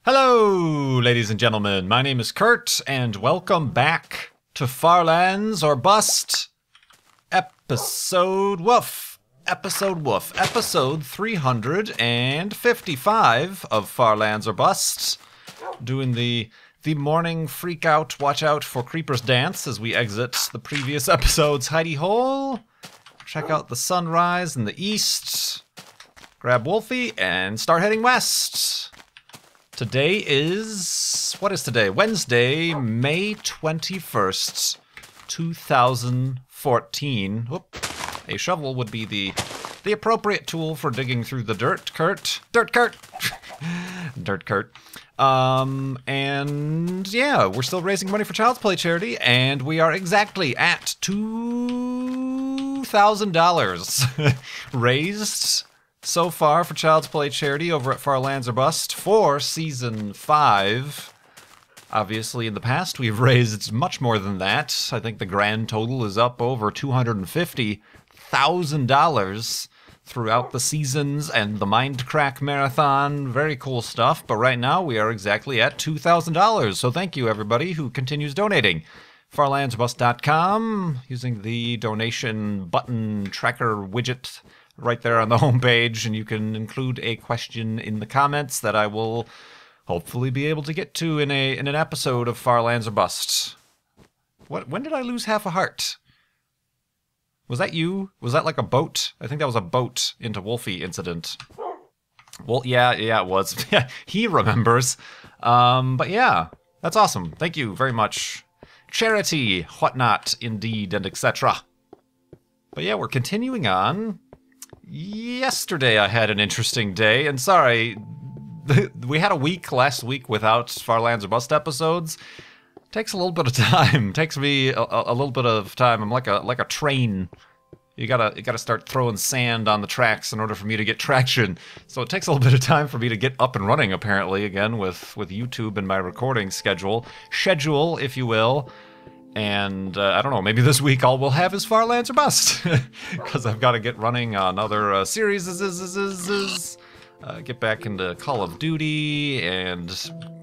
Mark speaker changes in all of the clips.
Speaker 1: Hello, ladies and gentlemen. My name is Kurt, and welcome back to Far Lands or Bust, episode 355 of Far Lands or Bust. Doing the morning freak out, watch out for creepers dance as we exit the previous episode's hidey hole. Check out the sunrise in the east. Grab Wolfie and start heading west. Today is... what is today? Wednesday, May 21st, 2014. Whoop. A shovel would be the appropriate tool for digging through the dirt, Kurt. Dirt Kurt! Dirt Kurt. And yeah, we're still raising money for Child's Play charity, and we are exactly at $2,000 raised so far for Child's Play charity over at Far Lands or Bust for Season 5. Obviously, in the past, we've raised much more than that. I think the grand total is up over $250,000 throughout the seasons and the Mindcrack Marathon. Very cool stuff, but right now we are exactly at $2,000. So thank you, everybody who continues donating. FarLandsBust.com, using the donation button tracker widget right there on the homepage, and you can include a question in the comments that I will hopefully be able to get to in an episode of Far Lands or Bust. When did I lose half a heart? Was that you? Was that like a boat? I think that was a boat into Wolfie incident. Well, yeah, it was. He remembers. But yeah, that's awesome. Thank you very much. Charity, whatnot, indeed, and etc. But yeah, we're continuing on. Yesterday I had an interesting day, and sorry, we had a week last week without Far Lands or Bust episodes. Takes a little bit of time. Takes me a little bit of time. I'm like a train. You gotta start throwing sand on the tracks in order for me to get traction. So it takes a little bit of time for me to get up and running, apparently, again with YouTube and my recording schedule, if you will. And I don't know, maybe this week all we'll have is Far Lands or Bust, because I've got to get running on other series, get back into Call of Duty, and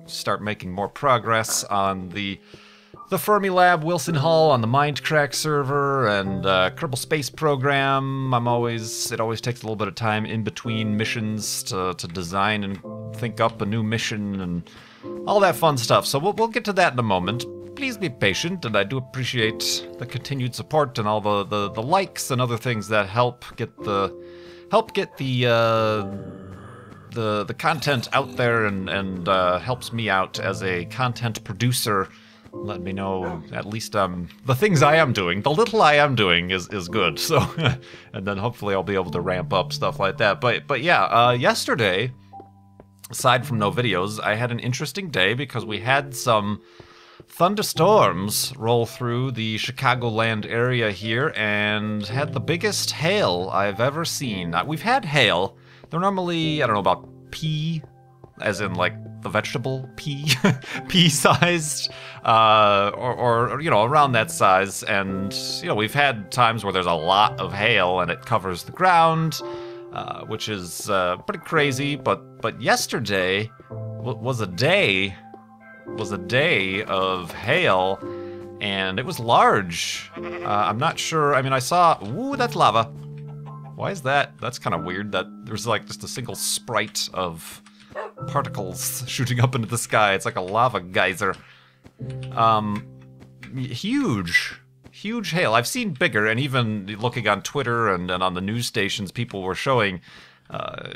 Speaker 1: start making more progress on the Fermilab Wilson Hall on the Mindcrack server, and Kerbal Space Program. It always takes a little bit of time in between missions to design and think up a new mission and all that fun stuff. So we'll get to that in a moment. Please be patient, and I do appreciate the continued support and all the likes and other things that help get the content out there and helps me out as a content producer. Let me know at least the things I am doing, the little I am doing is good. So, and then hopefully I'll be able to ramp up stuff like that. But yeah, yesterday, aside from no videos, I had an interesting day because we had some thunderstorms roll through the Chicagoland area here and had the biggest hail I've ever seen. We've had hail. They're normally, I don't know, about pea, as in like the vegetable pea, pea-sized, or you know, around that size. And you know, we've had times where there's a lot of hail and it covers the ground, which is pretty crazy. But yesterday was a day of hail, and it was large. I'm not sure. I mean, I saw. Ooh, that's lava. Why is that? That's kind of weird that there's like just a single sprite of particles shooting up into the sky. It's like a lava geyser. Huge hail. I've seen bigger, and even looking on Twitter and on the news stations, people were showing,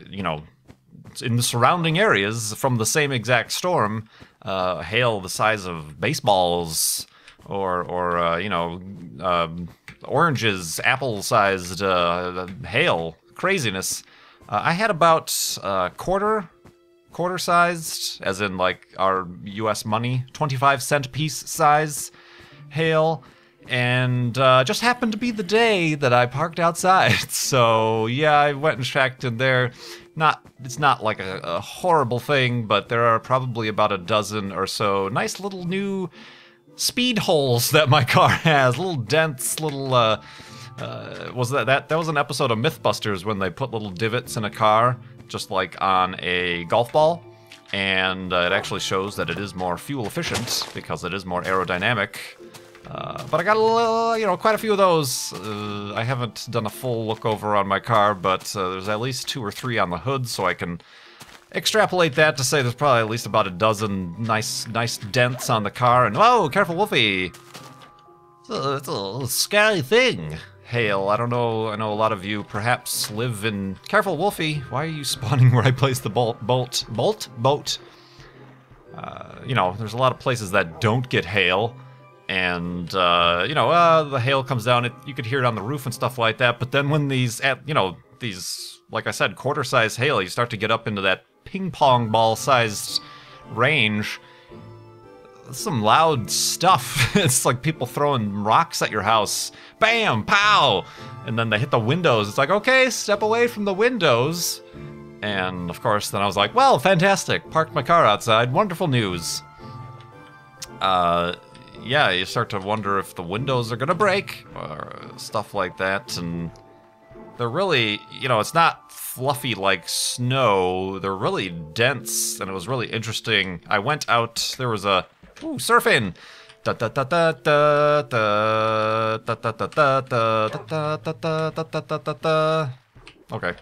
Speaker 1: you know, in the surrounding areas from the same exact storm, hail the size of baseballs or you know, oranges, apple-sized hail. Craziness. I had about quarter-sized, as in like our U.S. money, 25-cent piece size hail, and just happened to be the day that I parked outside. So yeah, I went and checked, and it's not like a horrible thing, but there are probably about a dozen or so nice little new speed holes that my car has, little dents, little was that was an episode of Mythbusters when they put little divots in a car, just like on a golf ball, and it actually shows that it is more fuel efficient because it is more aerodynamic. But I got a little, quite a few of those. I haven't done a full look over on my car, but there's at least 2 or 3 on the hood, so I can extrapolate that to say there's probably at least about a dozen nice dents on the car. And whoa, careful, Wolfie! It's a scary thing. Hail. I don't know. I know a lot of you perhaps live in. Careful, Wolfie! Why are you spawning where I placed the boat? There's a lot of places that don't get hail. And, the hail comes down, you could hear it on the roof and stuff like that, but then when these, like I said, quarter-size hail, you start to get up into that ping-pong ball-sized range, some loud stuff. It's like people throwing rocks at your house. Bam! Pow! And then they hit the windows. It's like, okay, step away from the windows. And, of course, then I was like, well, fantastic. Parked my car outside. Wonderful news. Yeah, you start to wonder if the windows are gonna break, or stuff like that, and they're really, it's not fluffy like snow, they're really dense, and it was really interesting. I went out, there was a, surfing! Da da da da da da da da da da da da da da da da. Okay.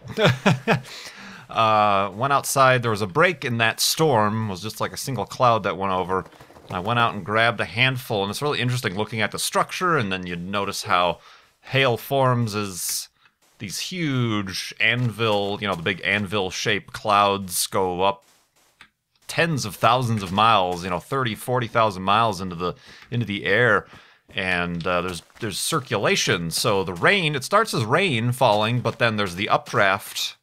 Speaker 1: Went outside, there was a break in that storm, it was just like a single cloud that went over. I went out and grabbed a handful, and it's really interesting looking at the structure, and then you notice how hail forms as these huge anvil, the big anvil-shaped clouds go up tens of thousands of miles, 30, 40,000 miles into the air, and there's circulation. So the rain, it starts as rain falling, but then there's the updraft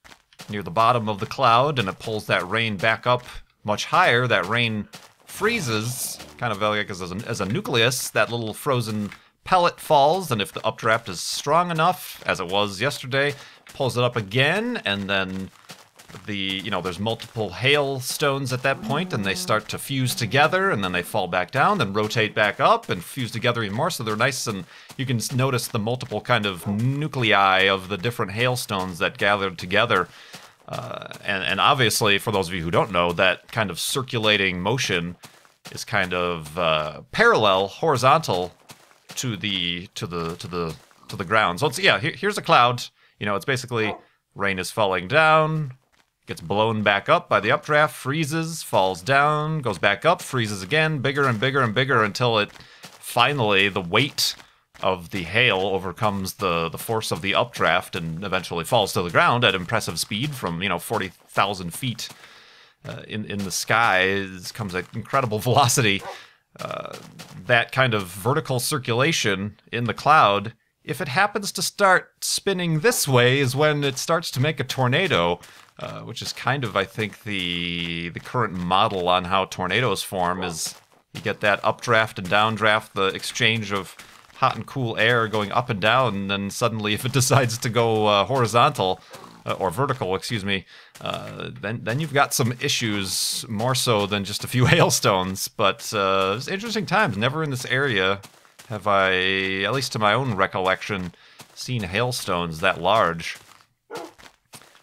Speaker 1: near the bottom of the cloud, and it pulls that rain back up much higher. That rain freezes, kind of like as a nucleus, that little frozen pellet falls, and if the updraft is strong enough, as it was yesterday, pulls it up again, and then there's multiple hailstones at that point, and they start to fuse together, and then they fall back down, then rotate back up, and fuse together even more, so they're nice, and you can notice the multiple kind of nuclei of the different hailstones that gathered together. And obviously, for those of you who don't know, that kind of circulating motion is kind of parallel, horizontal to the ground. So here's a cloud. It's basically rain is falling down, gets blown back up by the updraft, freezes, falls down, goes back up, freezes again, bigger and bigger and bigger until it finally the weight of the hail overcomes the force of the updraft and eventually falls to the ground at impressive speed from 40,000 feet in the sky. It comes at incredible velocity. That kind of vertical circulation in the cloud, if it happens to start spinning this way, is when it starts to make a tornado, which is kind of, I think, the current model on how tornadoes form. Is you get that updraft and downdraft, the exchange of hot and cool air going up and down, and then suddenly if it decides to go horizontal, or vertical, excuse me, then you've got some issues, more so than just a few hailstones. But it's interesting times. Never in this area have I, at least to my own recollection, seen hailstones that large.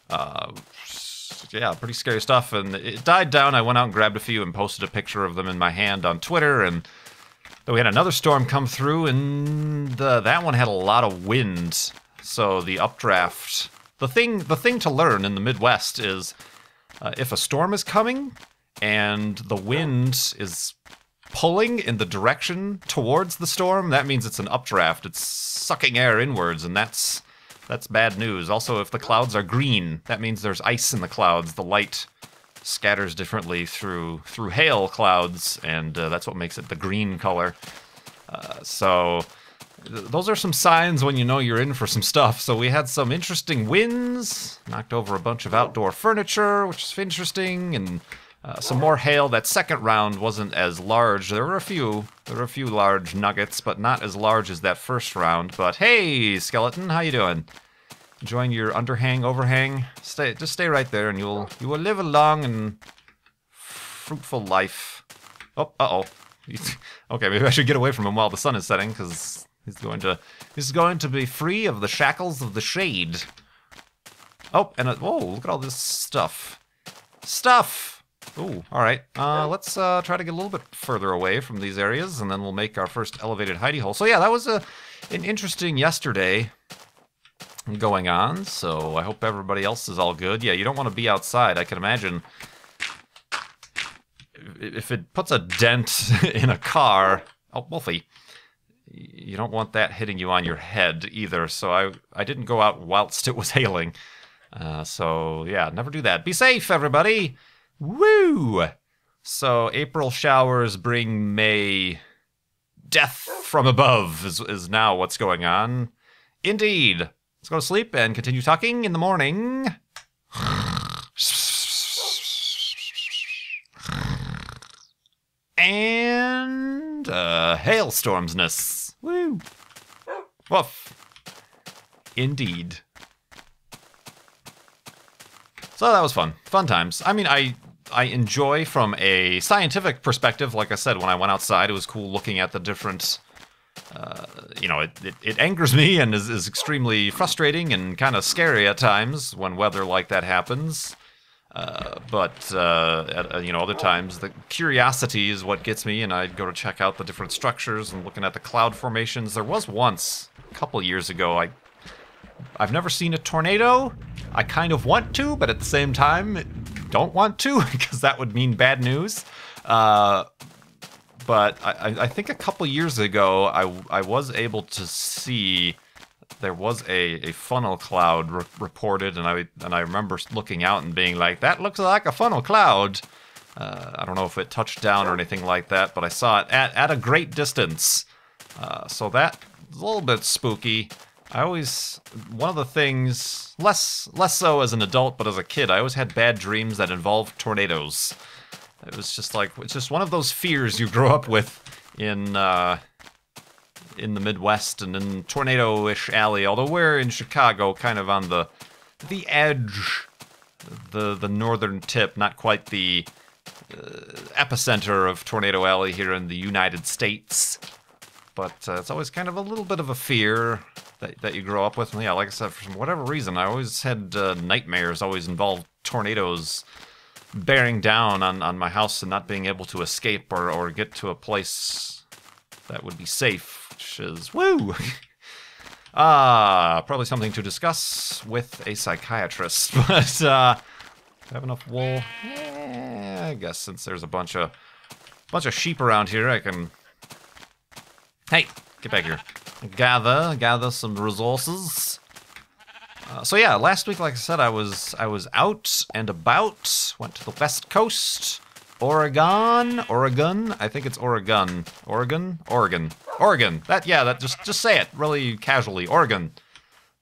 Speaker 1: Yeah, pretty scary stuff. And it died down. I went out and grabbed a few and posted a picture of them in my hand on Twitter, and we had another storm come through, and that one had a lot of wind. So the updraft, the thing to learn in the Midwest is if a storm is coming and the wind is pulling in the direction towards the storm, that means it's an updraft. It's sucking air inwards, and that's bad news. Also, if the clouds are green, that means there's ice in the clouds. The light scatters differently through hail clouds, and that's what makes it the green color. So those are some signs when you know you're in for some stuff. So we had some interesting winds, knocked over a bunch of outdoor furniture, which is interesting, and some more hail. That second round wasn't as large. There were a few large nuggets, but not as large as that first round. But hey, skeleton, how you doing? Enjoying your underhang, overhang? Just stay right there, and you will live a long and fruitful life. Oh, uh-oh. Okay, maybe I should get away from him while the sun is setting, because he's going to be free of the shackles of the shade. Oh, and whoa, look at all this stuff. Stuff! Ooh, all right. Let's try to get a little bit further away from these areas, and then we'll make our first elevated hidey hole. So yeah, that was an interesting yesterday going on, so I hope everybody else is all good. Yeah, you don't want to be outside. I can imagine if it puts a dent in a car, oh, Wolfie, you don't want that hitting you on your head either, so I didn't go out whilst it was hailing. So yeah, never do that. Be safe, everybody! Woo! So April showers bring May death from above is now what's going on. Indeed. Let's go to sleep and continue talking in the morning. And hailstormsness. Woo! Woof. Indeed. So that was fun. Fun times. I mean, I enjoy from a scientific perspective. Like I said, when I went outside, it was cool looking at the different... it angers me and is extremely frustrating and kind of scary at times when weather like that happens. But other times the curiosity is what gets me, and I'd go to check out the different structures and looking at the cloud formations. There was once, a couple years ago, I've never seen a tornado. I kind of want to, but at the same time, don't want to, because that would mean bad news. But I think a couple years ago, I was able to see there was a funnel cloud reported, and I remember looking out and being like, that looks like a funnel cloud. I don't know if it touched down or anything like that, but I saw it at a great distance. So that was a little bit spooky. One of the things, less so as an adult, but as a kid, I always had bad dreams that involved tornadoes. It was just like, it's just one of those fears you grow up with in the Midwest and in Tornado-ish Alley, although we're in Chicago, kind of on the edge, the northern tip, not quite the epicenter of Tornado Alley here in the United States. But it's always kind of a little bit of a fear that you grow up with. And yeah, like I said, for whatever reason, I always had nightmares always involved tornadoes bearing down on my house and not being able to escape or get to a place that would be safe, which is, woo! Probably something to discuss with a psychiatrist, but do I have enough wool? Yeah, I guess since there's a bunch of sheep around here, I can... Hey, get back here. Gather some resources. So yeah, last week, like I said, I was out and about. Went to the West Coast, Oregon. I think it's Oregon. Oregon. Just say it really casually. Oregon.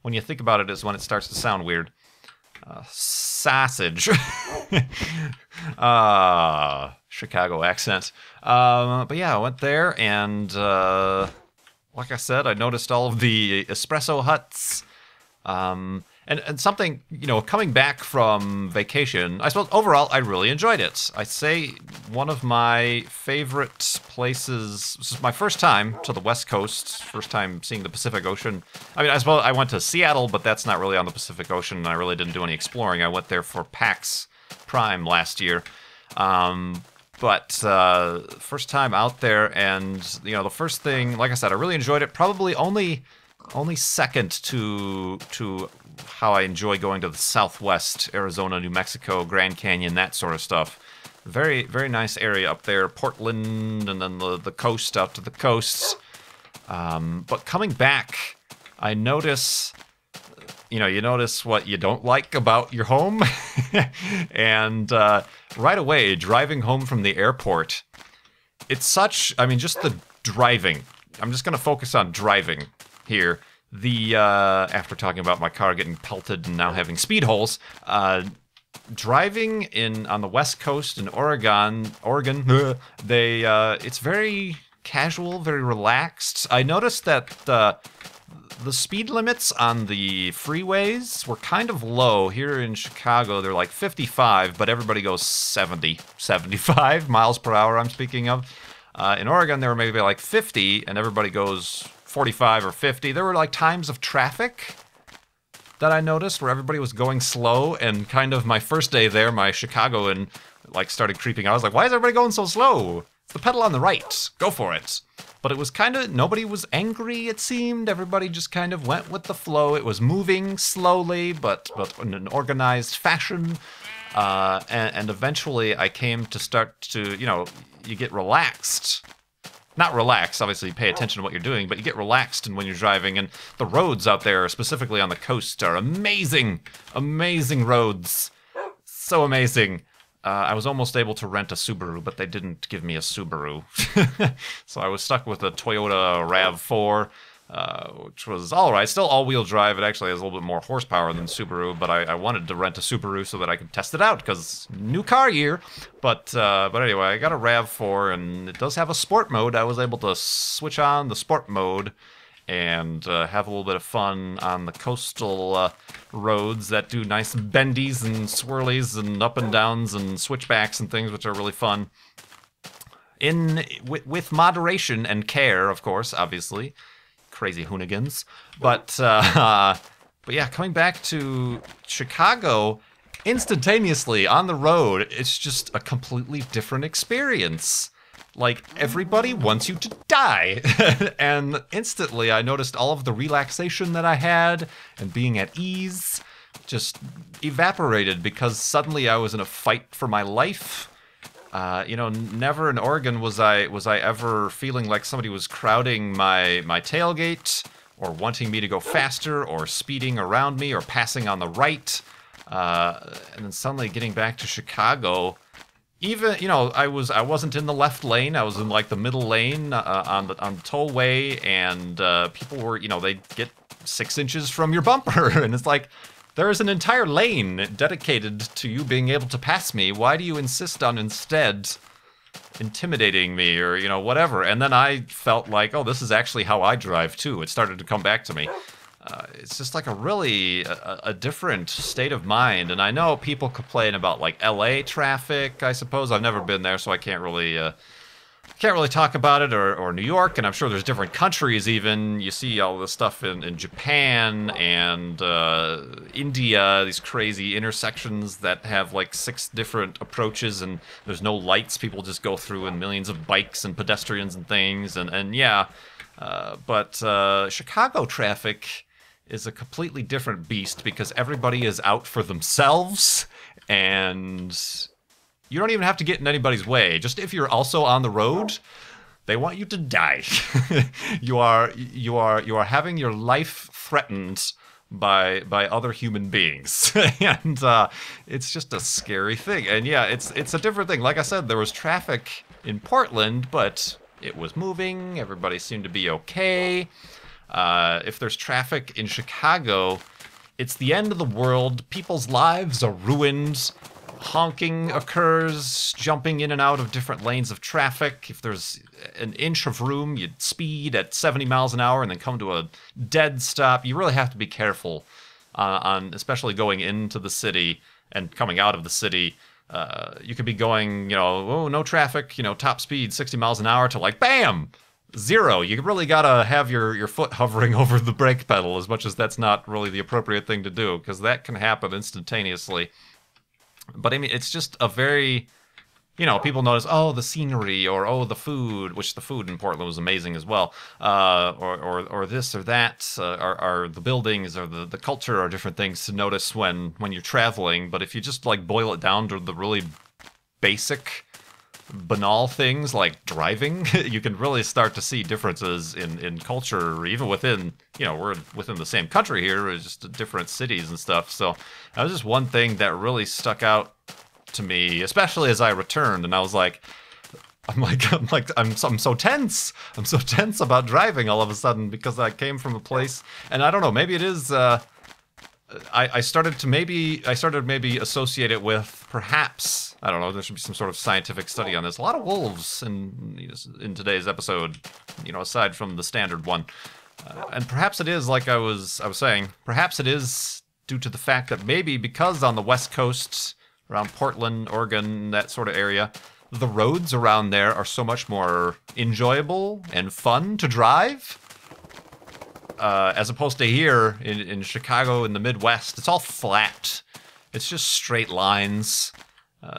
Speaker 1: When you think about it, is when it starts to sound weird. Sausage. Chicago accent. But yeah, I went there and like I said, I noticed all of the espresso huts. And something, coming back from vacation, I suppose overall I really enjoyed it. I'd say one of my favorite places. This is my first time to the West Coast, first time seeing the Pacific Ocean. I mean, I suppose I went to Seattle, but that's not really on the Pacific Ocean, and I really didn't do any exploring. I went there for PAX Prime last year. But first time out there, and the first thing, like I said, I really enjoyed it. Probably only second to how I enjoy going to the Southwest, Arizona, New Mexico, Grand Canyon, that sort of stuff. Very, very nice area up there. Portland, and then the coast out to the coasts. But coming back, I notice, you notice what you don't like about your home. And right away, driving home from the airport, it's just the driving. I'm just going to focus on driving here. After talking about my car getting pelted and now having speed holes, driving on the West Coast in Oregon, it's very casual, very relaxed. I noticed that the speed limits on the freeways were kind of low. Here in Chicago, they're like 55, but everybody goes 70, 75 miles per hour, I'm speaking of. In Oregon, they were maybe like 50, and everybody goes 45 or 50. There were like times of traffic that I noticed where everybody was going slow, and kind of my first day there, my Chicagoan like started creeping out. I was like, why is everybody going so slow? It's the pedal on the right. Go for it. But it was kind of, nobody was angry, it seemed. Everybody just kind of went with the flow. It was moving slowly, but in an organized fashion. And eventually I came to start to, you get relaxed. Not relaxed, obviously you pay attention to what you're doing, but you get relaxed when you're driving. And the roads out there, specifically on the coast, are amazing. Amazing roads. So amazing. I was almost able to rent a Subaru, but they didn't give me a Subaru. So I was stuck with a Toyota RAV4, which was all right. Still all-wheel drive. It actually has a little bit more horsepower than Subaru, but I wanted to rent a Subaru so that I could test it out, because new car year. But anyway, I got a RAV4, and it does have a sport mode. I was able to switch on the sport mode and have a little bit of fun on the coastal roads that do nice bendies and swirlies and up and downs and switchbacks and things, which are really fun. With moderation and care, of course, obviously. Crazy hoonigans. But yeah, coming back to Chicago, instantaneously on the road, it's just a completely different experience. Like, everybody wants you to die. And instantly I noticed all of the relaxation that I had and being at ease just evaporated, because suddenly I was in a fight for my life. Never in Oregon was I ever feeling like somebody was crowding my tailgate, or wanting me to go faster, or speeding around me, or passing on the right. And then suddenly getting back to Chicago, even, I wasn't in the left lane. I was in like the middle lane on the tollway, and people were, they get 6 inches from your bumper, and it's like, there is an entire lane dedicated to you being able to pass me. Why do you insist on instead intimidating me, or whatever? And then I felt like, oh, this is actually how I drive too. It started to come back to me. It's just like a really a different state of mind. And I know people complain about like LA traffic, I suppose. I've never been there, so I can't really talk about it, or New York, and I'm sure there's different countries even. You see all this stuff in Japan and India, these crazy intersections that have like 6 different approaches, and there's no lights. People just go through, and millions of bikes and pedestrians and things, and yeah. But Chicago traffic is a completely different beast, because everybody is out for themselves, and you don't even have to get in anybody's way. Just if you're also on the road, they want you to die. You are having your life threatened by other human beings, and it's just a scary thing. And yeah, it's a different thing. Like I said, there was traffic in Portland, but it was moving. Everybody seemed to be okay. If there's traffic in Chicago, it's the end of the world. People's lives are ruined. Honking occurs, jumping in and out of different lanes of traffic. If there's an inch of room, you'd speed at 70 miles an hour and then come to a dead stop. You really have to be careful on especially going into the city and coming out of the city. You could be going, no traffic, top speed 60 miles an hour to like, bam! 0. You really gotta have your foot hovering over the brake pedal, as much as that's not really the appropriate thing to do, because that can happen instantaneously. But I mean, it's just a very, people notice, oh, the scenery, or oh, the food, which the food in Portland was amazing as well, or this or that, are the buildings, or the culture, are different things to notice when you're traveling. But if you just like boil it down to the really basic, banal things like driving, you can really start to see differences in culture, even within, we're within the same country here, it's just different cities and stuff. So that was just one thing that really stuck out to me, especially as I returned, and I was like, I'm so tense. I'm so tense about driving all of a sudden, because I came from a place, and I don't know, maybe it is, I started maybe associate it with, perhaps, I don't know, there should be some sort of scientific study on this. A lot of wolves in today's episode, aside from the standard one. And perhaps it is, like I was saying, perhaps it is due to the fact that maybe because on the West Coast, around Portland, Oregon, that sort of area, the roads around there are so much more enjoyable and fun to drive. as opposed to here in Chicago in the Midwest, it's all flat. It's just straight lines.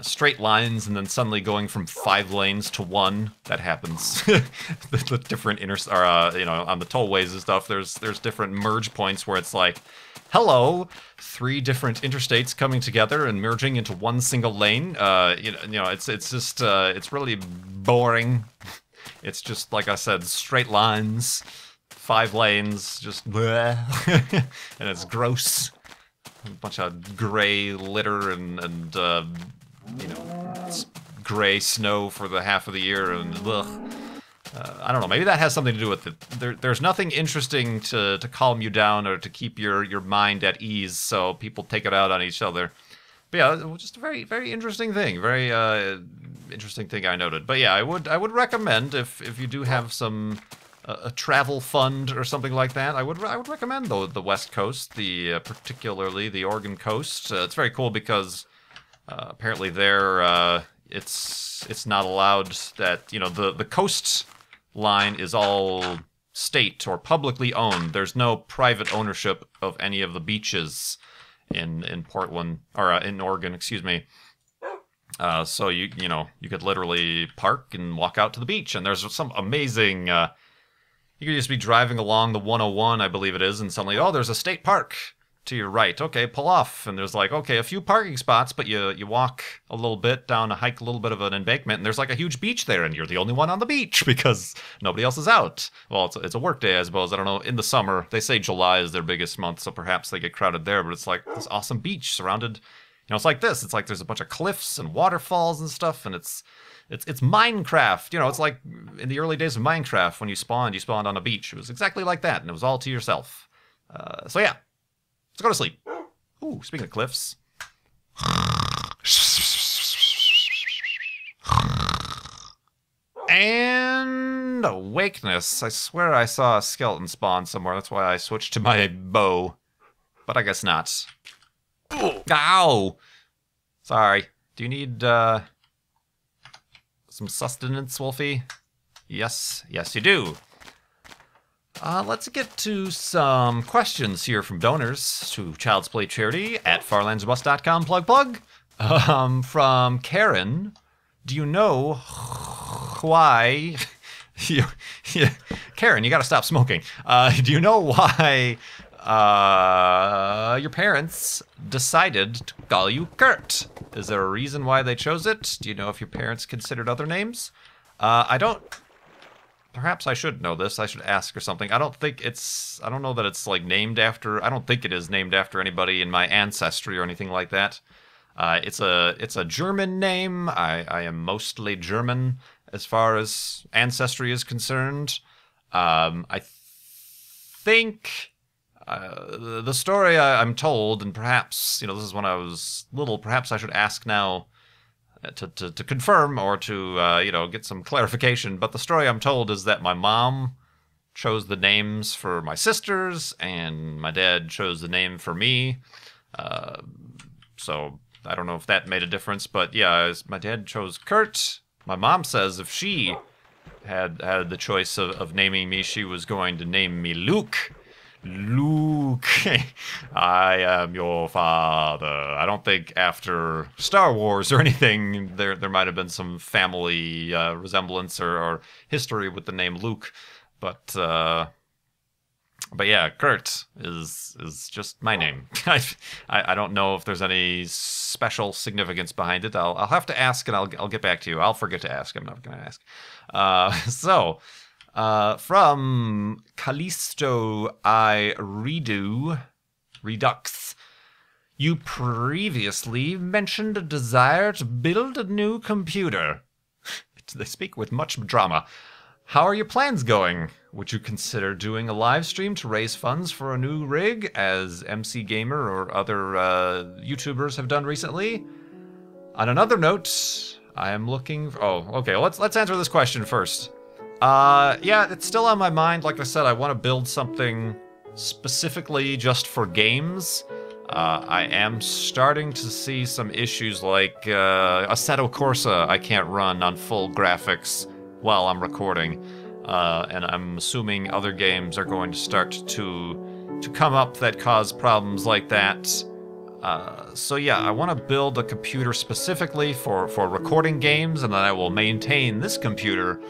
Speaker 1: Straight lines, and then suddenly going from 5 lanes to 1. That happens. the different on the tollways and stuff. There's different merge points where it's like, hello, 3 different interstates coming together and merging into one single lane. It's just it's really boring. It's just, like I said, straight lines, 5 lanes, just bleh. And it's gross. A bunch of gray litter and it's gray snow for the half of the year, and ugh. I don't know, maybe that has something to do with it. There's nothing interesting to calm you down or to keep your mind at ease, so people take it out on each other. But yeah, just a very, very interesting thing. Very interesting thing I noted. But yeah, I would recommend if you do have some a travel fund or something like that, I would recommend the West Coast, particularly the Oregon coast. It's very cool because apparently there it's not allowed that the coast line is all state or publicly owned. There's no private ownership of any of the beaches in Portland or in Oregon, excuse me. So you could literally park and walk out to the beach, and there's some amazing. You could just be driving along the 101, I believe it is, and suddenly, there's a state park to your right. Okay, pull off, and there's like, okay, a few parking spots, but you walk a little bit down, hike a little bit of an embankment, and there's like a huge beach there, and you're the only one on the beach because nobody else is out. Well, it's a work day, I suppose. I don't know. In the summer, they say July is their biggest month, so perhaps they get crowded there. But it's like this awesome beach surrounded. It's like this. It's like there's a bunch of cliffs and waterfalls and stuff, and it's Minecraft. It's like in the early days of Minecraft when you spawned on a beach. It was exactly like that, and it was all to yourself. So yeah. Let's go to sleep. Ooh, speaking of cliffs. And awakeness. I swear I saw a skeleton spawn somewhere. That's why I switched to my bow. But I guess not. Ooh. Ow! Sorry. Do you need some sustenance, Wolfie? Yes. Yes, you do. Let's get to some questions here from donors to Child's Play Charity at farlandsbus.com. Plug. From Karen. Do you know why... Karen, you gotta stop smoking. Do you know why your parents decided to call you Kurt? Is there a reason why they chose it? Do you know if your parents considered other names? I don't... Perhaps I should know this. I should ask or something. I don't think it's... I don't know that it's, like, named after... I don't think it is named after anybody in my ancestry or anything like that. It's a German name. I am mostly German as far as ancestry is concerned. I think... the story I'm told, and perhaps, this is when I was little, perhaps I should ask now... To confirm or to, get some clarification. But the story I'm told is that my mom chose the names for my sisters and my dad chose the name for me. So I don't know if that made a difference. But yeah, my dad chose Kurt. My mom says if she had the choice of naming me, she was going to name me Luke. Luke, I am your father. I don't think after Star Wars or anything there might have been some family resemblance or history with the name Luke, but yeah, Kurt is just my name. I don't know if there's any special significance behind it. I'll have to ask, and I'll get back to you. I'll forget to ask. I'm not going to ask. From Callisto Redux, you previously mentioned a desire to build a new computer. They speak with much drama. How are your plans going? Would you consider doing a live stream to raise funds for a new rig, as MC Gamer or other YouTubers have done recently? On another note, I am looking... Oh, okay, let's answer this question first. Yeah, it's still on my mind. Like I said, I want to build something specifically just for games. I am starting to see some issues like Assetto Corsa I can't run on full graphics while I'm recording. and I'm assuming other games are going to start to come up that cause problems like that. So yeah, I want to build a computer specifically for recording games, and then I will maintain this computer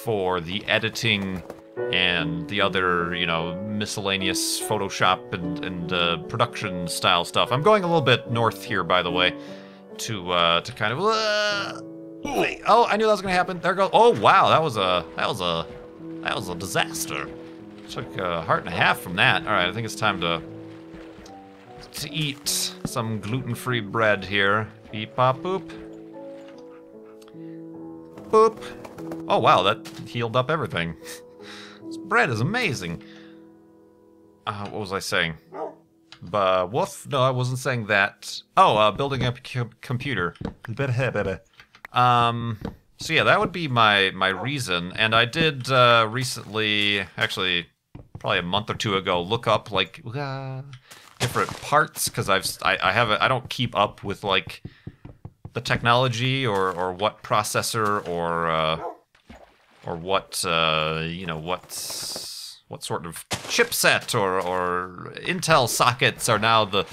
Speaker 1: for the editing and the other, you know, miscellaneous Photoshop and production style stuff. I'm going a little bit north here, by the way, to kind of. Wait, oh, I knew that was gonna happen. There goes. Oh wow, that was a disaster. Took a heart and a half from that. All right, I think it's time to eat some gluten-free bread here. Beep bop boop. Boop. Oh wow, that healed up everything. This bread is amazing. What was I saying? Woof? No, I wasn't saying that. Oh, building a computer. So yeah, that would be my reason. And I did recently, actually, probably a month or two ago, look up like different parts because I don't keep up with like the technology or what processor or what you know what sort of chipset or Intel sockets are now the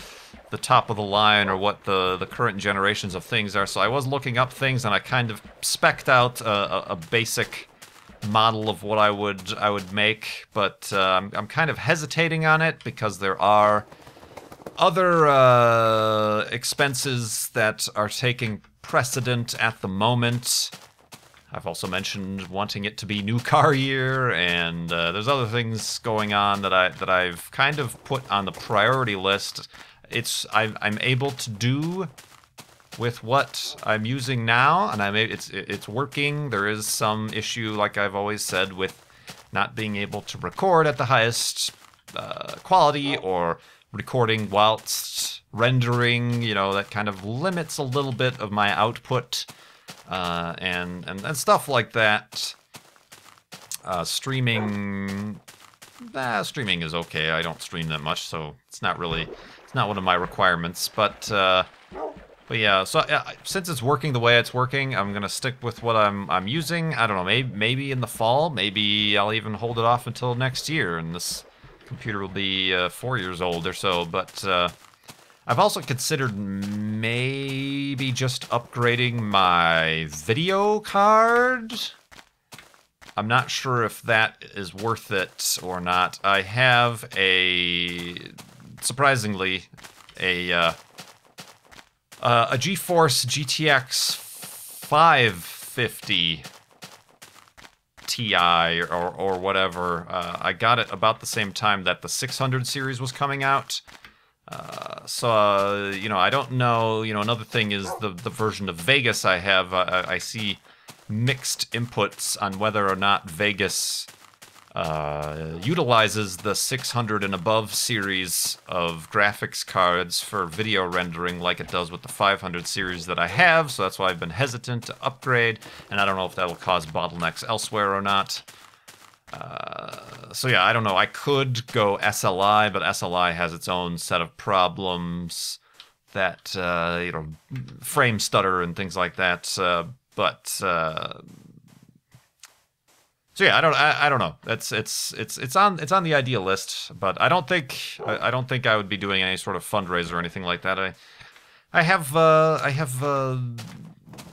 Speaker 1: top of the line, or what the current generations of things are. So I was looking up things, and I kind of spec'd out a basic model of what I would make, but I'm kind of hesitating on it because there are other expenses that are taking precedent at the moment. I've also mentioned wanting it to be new car year, and there's other things going on that I've kind of put on the priority list. I'm able to do with what I'm using now, and it's working. There is some issue, like I've always said, with not being able to record at the highest quality, or recording whilst rendering. You know, that kind of limits a little bit of my output. And stuff like that. Streaming is okay. I don't stream that much, so it's not one of my requirements. But yeah. So since it's working the way it's working, I'm gonna stick with what I'm using. I don't know. Maybe in the fall. Maybe I'll even hold it off until next year, and this computer will be 4 years old or so. But I've also considered maybe just upgrading my video card. I'm not sure if that is worth it or not. I have surprisingly, a GeForce GTX 550 Ti or whatever. I got it about the same time that the 600 series was coming out. So you know, I don't know. You know, another thing is the version of Vegas I have. I see mixed inputs on whether or not Vegas utilizes the 600 and above series of graphics cards for video rendering like it does with the 500 series that I have. So that's why I've been hesitant to upgrade, and I don't know if that will cause bottlenecks elsewhere or not. So yeah, I don't know. I could go SLI, but SLI has its own set of problems that you know, frame stutter and things like that. So yeah, I don't know. It's on the idea list, but I don't think I would be doing any sort of fundraiser or anything like that. I have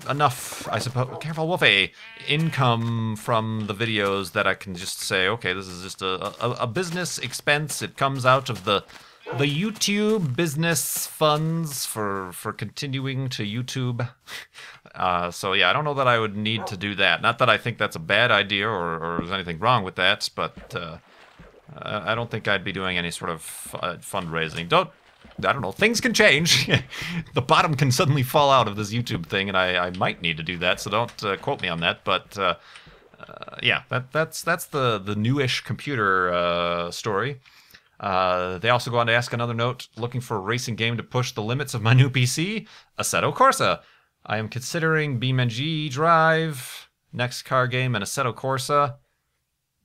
Speaker 1: enough, I suppose, careful wolf, income from the videos that I can just say, okay, this is just a business expense. It comes out of the YouTube business funds for continuing to YouTube. So yeah, I don't know that I would need to do that. Not that I think that's a bad idea or there's anything wrong with that, but I don't think I'd be doing any sort of fundraising. I don't know, things can change. The bottom can suddenly fall out of this YouTube thing, and I might need to do that, so don't quote me on that. But yeah, that's the newish computer story. They also go on to ask another note, looking for a racing game to push the limits of my new PC. Assetto Corsa. I am considering BeamNG Drive, next car game, and Assetto Corsa.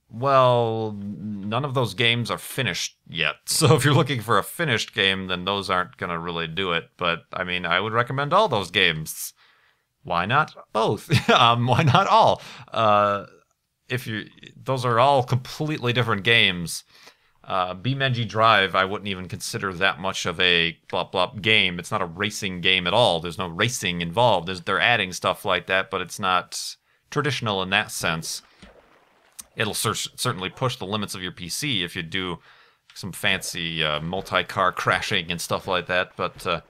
Speaker 1: Well, none of those games are finished yet. So if you're looking for a finished game, then those aren't going to really do it. But, I mean, I would recommend all those games. Why not both? Why not all? those are all completely different games. BeamNG Drive, I wouldn't even consider that much of a game. It's not a racing game at all. There's no racing involved. They're adding stuff like that, but it's not traditional in that sense. It'll certainly push the limits of your PC if you do some fancy multi-car crashing and stuff like that, but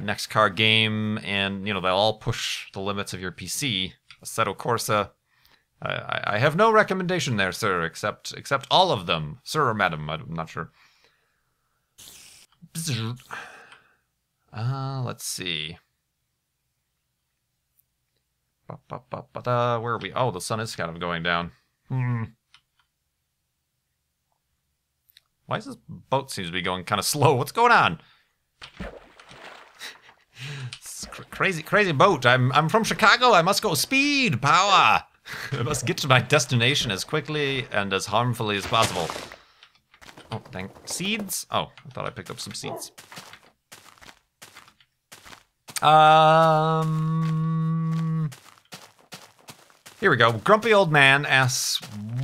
Speaker 1: next car game, and they'll all push the limits of your PC. Assetto Corsa, I have no recommendation there, sir, except all of them. Sir or madam, I'm not sure. Let's see. Where are we? Oh, the sun is kind of going down. Why does this boat seems to be going kind of slow? What's going on? It's crazy boat. I'm from Chicago. I must go speed, power. I must get to my destination as quickly and as harmfully as possible. Oh, dang. Seeds? Oh, I thought I picked up some seeds. Here we go. Grumpy Old Man asks,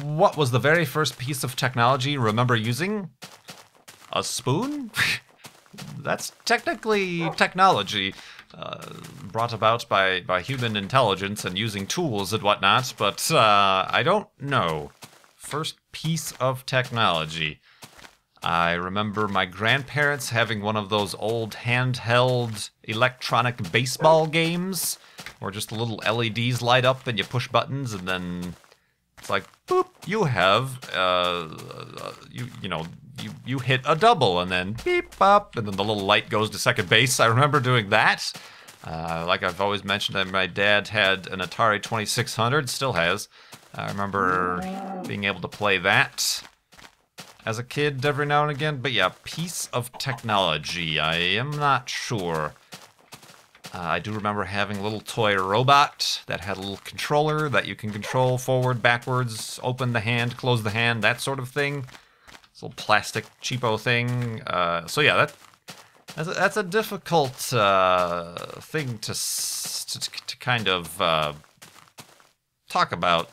Speaker 1: what was the very first piece of technology you remember using? A spoon? That's technically technology. Brought about by human intelligence and using tools and whatnot, but I don't know. First piece of technology. I remember my grandparents having one of those old handheld electronic baseball games where just the little LEDs light up and you push buttons and then it's like, boop, you have, you hit a double and then beep, bop, and then the little light goes to second base. I remember doing that. Like I've always mentioned, my dad had an Atari 2600, still has. I remember being able to play that as a kid every now and again. But yeah, piece of technology, I am not sure. I do remember having a little toy robot that had a little controller that you can control forward, backwards, open the hand, close the hand, that sort of thing. This little plastic cheapo thing. So yeah, that's a difficult thing to kind of talk about.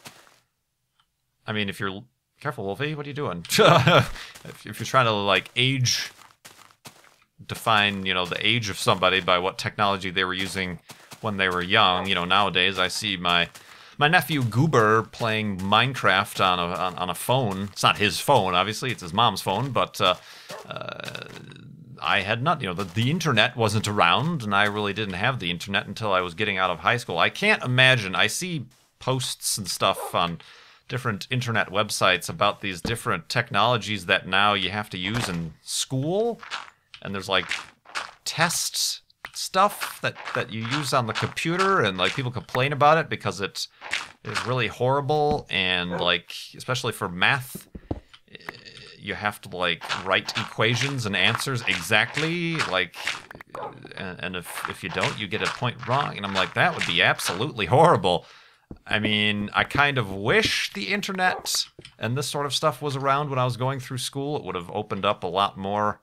Speaker 1: I mean, if you're careful, Wolfie, what are you doing? If you're trying to like define, the age of somebody by what technology they were using when they were young. Nowadays I see my nephew Goober playing Minecraft on a phone. It's not his phone, obviously, it's his mom's phone, but I had not, the internet wasn't around, and I really didn't have the internet until I was getting out of high school. I can't imagine. I see posts and stuff on different internet websites about these different technologies that now you have to use in school. And there's like test stuff that you use on the computer, and like people complain about it because it is really horrible, and like especially for math, you have to like write equations and answers exactly, like, and if you don't, you get a point wrong. And I'm like, that would be absolutely horrible. I mean, I kind of wish the internet and this sort of stuff was around when I was going through school. It would have opened up a lot more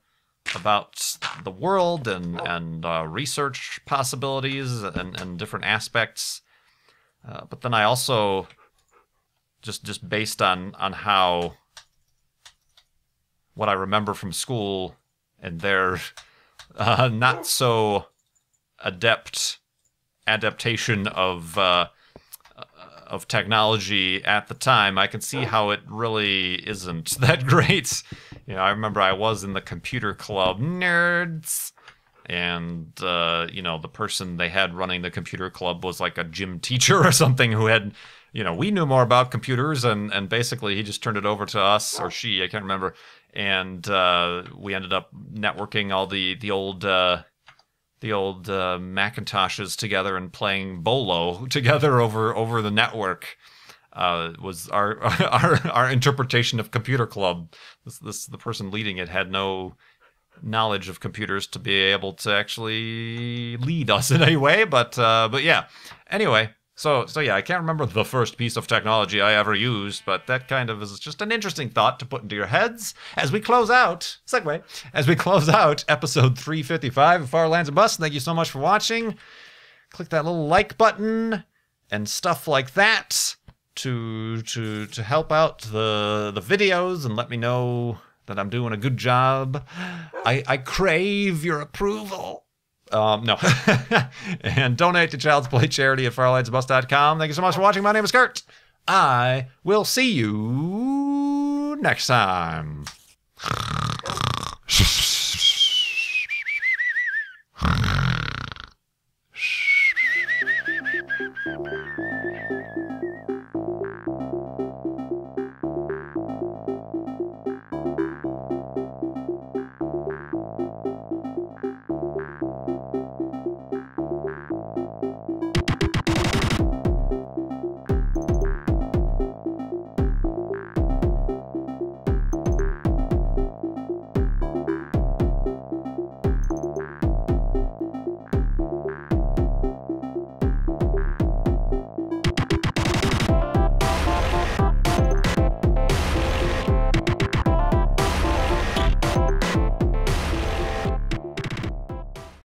Speaker 1: about the world and research possibilities and different aspects. But then I also, just based on how, what I remember from school and their not so adept adaptation of technology at the time, I can see how it really isn't that great. I remember I was in the computer club, nerds, and the person they had running the computer club was like a gym teacher or something who had, we knew more about computers, and basically he just turned it over to us, or she, I can't remember, and we ended up networking all the old Macintoshes together and playing Bolo together over the network. Was our interpretation of computer club. The person leading it had no knowledge of computers to be able to actually lead us in any way, but yeah. Anyway, so yeah, I can't remember the first piece of technology I ever used, but that kind of is just an interesting thought to put into your heads as we close out, episode 355 of Far Lands of Bust. Thank you so much for watching. Click that little like button and stuff like that to help out the videos and let me know that I'm doing a good job. I crave your approval. No. And donate to Child's Play Charity at farlightsbus.com. Thank you so much for watching. My name is Kurt. I will see you next time.